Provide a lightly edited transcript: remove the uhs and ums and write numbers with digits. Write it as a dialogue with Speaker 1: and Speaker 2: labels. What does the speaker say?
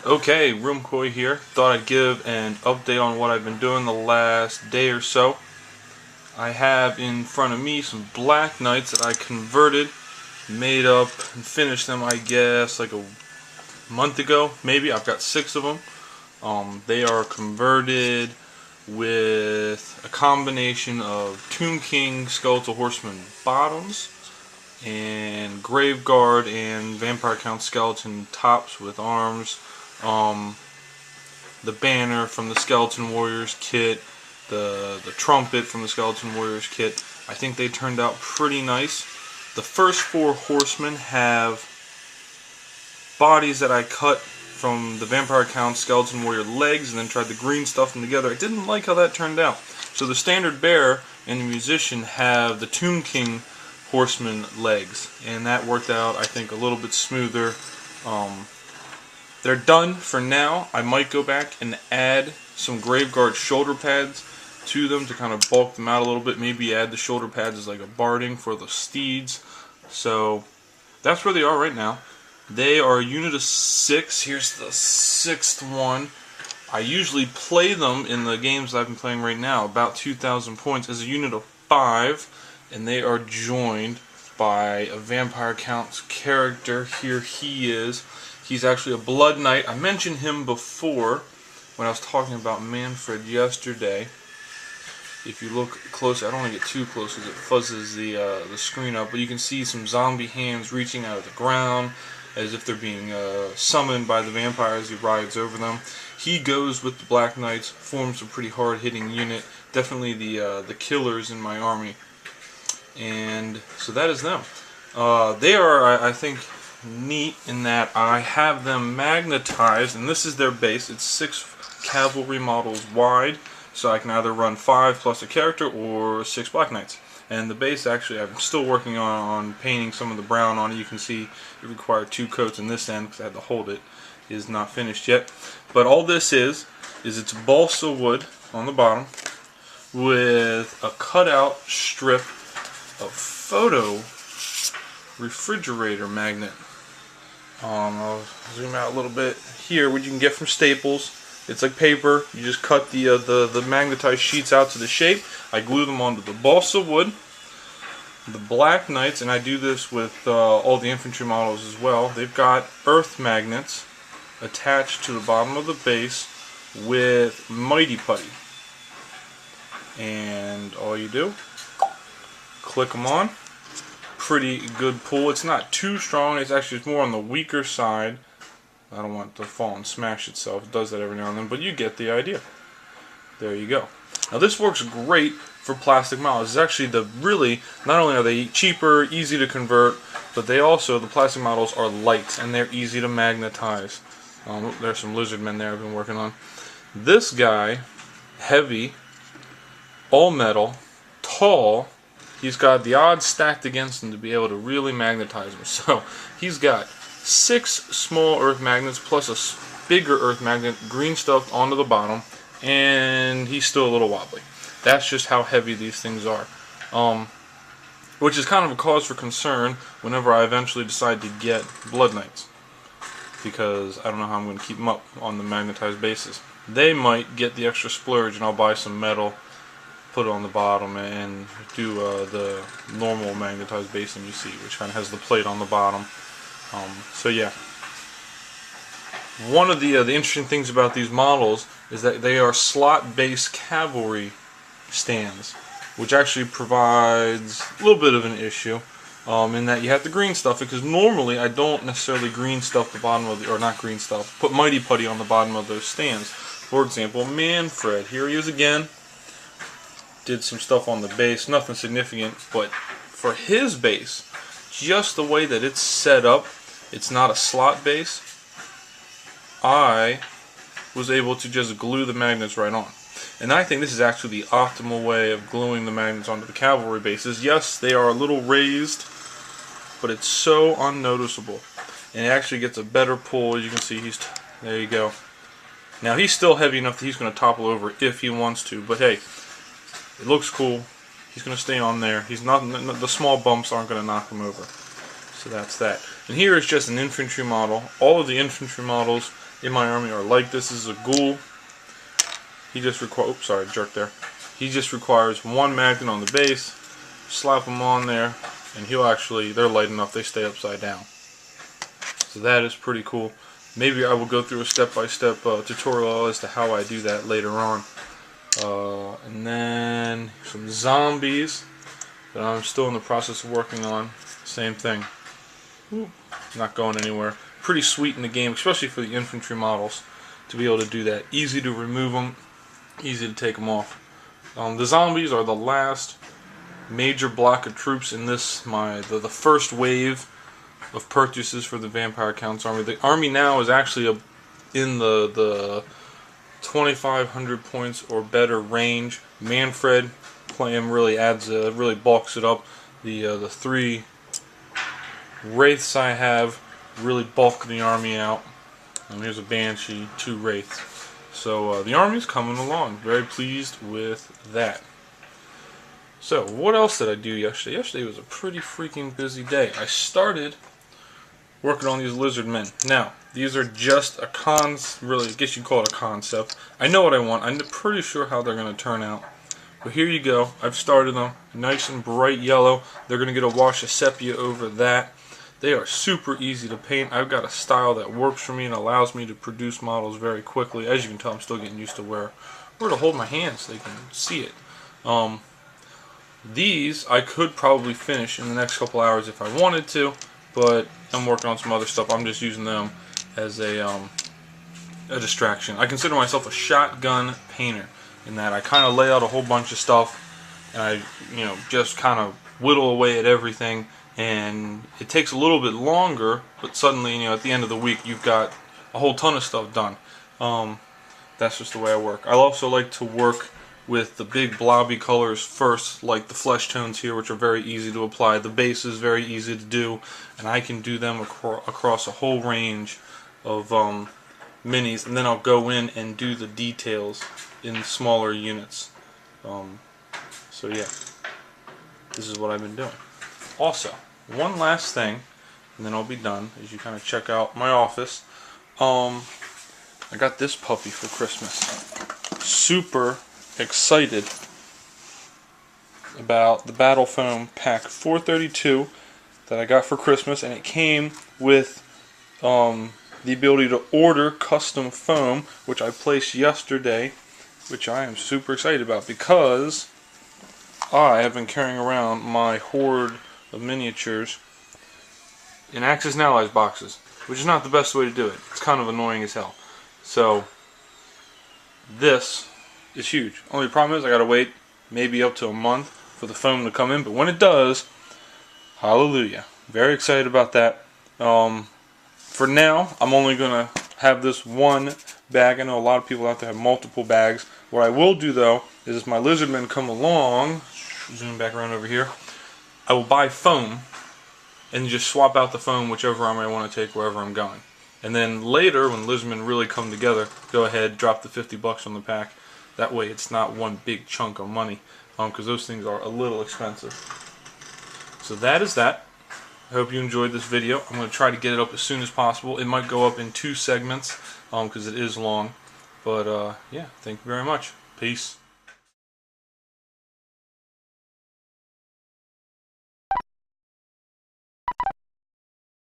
Speaker 1: Okay, Roomkoi here. Thought I'd give an update on what I've been doing the last day or so. I have in front of me some Black Knights that I converted, made up, and finished them, I guess, like a month ago, maybe. I've got 6 of them. They are converted with a combination of Tomb King Skeletal Horseman bottoms and Graveguard and Vampire Count Skeleton tops with arms. The banner from the Skeleton Warriors kit, the trumpet from the Skeleton Warriors kit. I think they turned out pretty nice. The first 4 horsemen have bodies that I cut from the Vampire Count Skeleton Warrior legs and then tried to green stuff them together. I didn't like how that turned out. So the standard bearer and the musician have the Tomb King horseman legs, and that worked out, I think, a little bit smoother. They're done for now. I might go back and add some Graveguard shoulder pads to them to kind of bulk them out a little bit. Maybe add the shoulder pads as like a barding for the steeds. So that's where they are right now. They are a unit of 6. Here's the 6th one. I usually play them in the games I've been playing right now, about 2,000 points, as a unit of 5, and they are joined by a Vampire Count's character. Here he is. He's actually a Blood Knight. I mentioned him before when I was talking about Manfred yesterday. If you look close, I don't want to get too close because it fuzzes the screen up, but you can see some zombie hands reaching out of the ground as if they're being summoned by the vampire as he rides over them. He goes with the Black Knights, forms a pretty hard-hitting unit, definitely the killers in my army. And so that is them. They are, I think, neat in that I have them magnetized, and this is their base. It's 6 cavalry models wide, so I can either run 5 plus a character or 6 Black Knights. And the base, actually, I'm still working on painting some of the brown on it. You can see it required 2 coats in this end because I had to hold it. It is not finished yet. But all this is it's balsa wood on the bottom with a cutout strip of photo refrigerator magnet. I'll zoom out a little bit here, what you can get from Staples. It's like paper. You just cut the magnetized sheets out to the shape. I glue them onto the balsa wood. The Black Knights, and I do this with all the infantry models as well, they've got earth magnets attached to the bottom of the base with Mighty Putty. And all you do, click them on. Pretty good pull. It's not too strong. It's more on the weaker side. I don't want it to fall and smash itself. It does that every now and then, but you get the idea. There you go. Now this works great for plastic models. It's actually not only are they cheaper, easy to convert, but the plastic models are light and they're easy to magnetize. There's some lizard men there I've been working on. This guy, heavy, all metal, tall. He's got the odds stacked against him to be able to really magnetize him. So he's got 6 small earth magnets plus a bigger earth magnet, green stuffed onto the bottom, and he's still a little wobbly. That's just how heavy these things are. Which is kind of a cause for concern whenever I eventually decide to get Blood Knights, because I don't know how I'm going to keep them up on the magnetized basis. They might get the extra splurge and I'll buy some metal, put it on the bottom, and do the normal magnetized basing you see, which kind of has the plate on the bottom. So yeah, one of the interesting things about these models is that they are slot-based cavalry stands, which actually provides a little bit of an issue in that you have to green stuff it, because normally I don't necessarily green stuff the bottom of put Mighty Putty on the bottom of those stands. For example, Manfred, here he is again. Did some stuff on the base, nothing significant, but for his base, just the way that it's set up, it's not a slot base, I was able to just glue the magnets right on. And I think this is actually the optimal way of gluing the magnets onto the cavalry bases. Yes, they are a little raised, but it's so unnoticeable. And it actually gets a better pull. As you can see, there you go. Now he's still heavy enough that he's going to topple over if he wants to, but hey, it looks cool. He's going to stay on there. The small bumps aren't going to knock him over. So that's that. And here is just an infantry model. All of the infantry models in my army are like this. This is a ghoul. He just requires, oops, sorry, jerk there. He just requires one magnet on the base, slap them on there, and he'll actually, they're light enough, they stay upside down. So that is pretty cool. Maybe I will go through a step-by-step tutorial as to how I do that later on. And then some zombies that I'm still in the process of working on. Same thing. Not going anywhere. Pretty sweet in the game, especially for the infantry models, to be able to do that. Easy to remove them, easy to take them off. The zombies are the last major block of troops in this, the first wave of purchases for the Vampire Count's army. The army now is actually in the 2,500 points or better range. Manfred playing really adds, really bulks it up. The 3 Wraiths I have really bulk the army out. And here's a Banshee, 2 Wraiths. So the army's coming along. Very pleased with that. So what else did I do yesterday? Yesterday was a pretty freaking busy day. I started working on these lizard men. Now, these are just a really, I guess you'd call it a concept. I know what I want. I'm pretty sure how they're going to turn out. But here you go. I've started them. Nice and bright yellow. They're going to get a wash of sepia over that. They are super easy to paint. I've got a style that works for me and allows me to produce models very quickly. As you can tell, I'm still getting used to where to hold my hand so they can see it. These I could probably finish in the next couple hours if I wanted to, but I'm working on some other stuff. I'm just using them as a distraction. I consider myself a shotgun painter in that I kind of lay out a whole bunch of stuff and I, just kind of whittle away at everything, and it takes a little bit longer, but suddenly, at the end of the week, you've got a whole ton of stuff done. That's just the way I work. I also like to work with the big blobby colors first, like the flesh tones here, which are very easy to apply. The base is very easy to do, and I can do them across a whole range of minis, and then I'll go in and do the details in smaller units. So yeah, this is what I've been doing. Also, one last thing, and then I'll be done, as you kind of check out my office. I got this puppy for Christmas. Super excited about the Battlefoam pack 432 that I got for Christmas, and it came with the ability to order custom foam, which I placed yesterday, which I am super excited about because I have been carrying around my hoard of miniatures in Axis and Allies boxes, which is not the best way to do it. It's kind of annoying as hell. So this is huge. Only problem is I gotta wait maybe up to a month for the foam to come in, but when it does, hallelujah. Very excited about that. For now, I'm only gonna have this one bag. I know a lot of people out there have multiple bags. What I will do though is if my lizardmen come along, zoom back around over here, I will buy foam and just swap out the foam whichever army I want to take wherever I'm going. And then later, when lizardmen really come together, go ahead, drop the $50 on the pack. That way it's not one big chunk of money, because those things are a little expensive. So that is that. I hope you enjoyed this video. I'm going to try to get it up as soon as possible. It might go up in 2 segments, because it is long. But yeah, thank you very much. Peace.